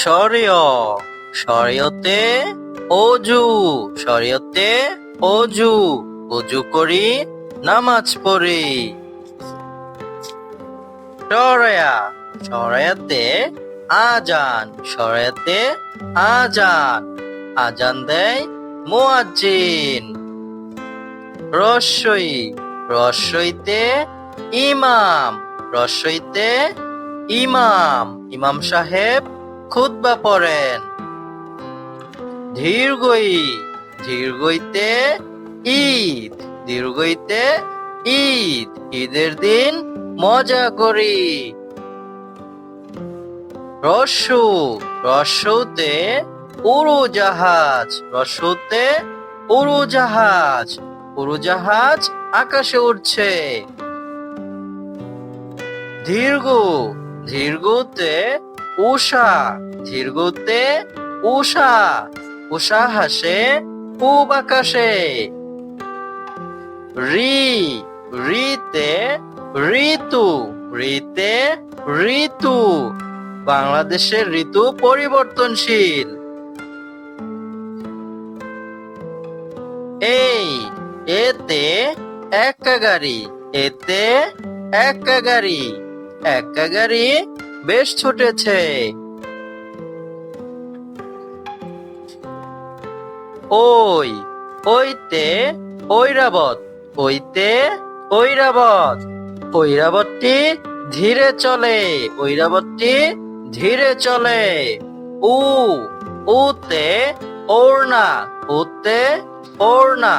শরিয় শরিয়তে অজু শরিয়তে অজু অজু করি নামাজ পড়ি। শরয়া শরয়াতে আজান শরয়াতে আজান আজান দেয় মুয়াজ্জিন। রস্বই রস্বইতে ইমাম রস্বইতে ইমাম ইমাম সাহেব খুতবা পড়েন। দীর্ঘই দীর্ঘইতে ঈদ দীর্ঘইতে ঈদ ঈদের দিন মজা করি। রস্যু রস্যুতে উড়োজাহাজ রস্যুতে উড়োজাহাজ উড়োজাহাজ আকাশে উড়ছে। দীর্ঘ দীর্ঘতে উষা দীর্ঘতে উষা উষা হাসে পূব আকাশে। রি রিতে ঋতু রিতে ঋতু বাংলাদেশের ঋতু পরিবর্তনশীল। এই এতে এক্কা গাড়ি এতে এক্কা গাড়ি এক্কা গাড়ি বেশ ছুটেছে। ওই ওইতে ঐরাবত ওইতে ঐরাবত ঐরাবতটি ধীরে চলে ঐরাবতটি ধীরে চলে। উ উতে ওড়না উতে ওড়না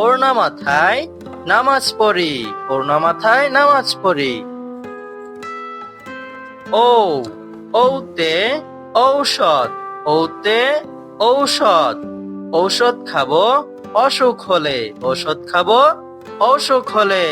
ওড়না মাথায় নামাজ পড়ি ওড়না মাথায় নামাজ পড়ি। ও ঔতে ঔষধ ঔতে ঔষধ ঔষধ খাবো অসুখ হলে ঔষধ খাবো অসুখ হলে।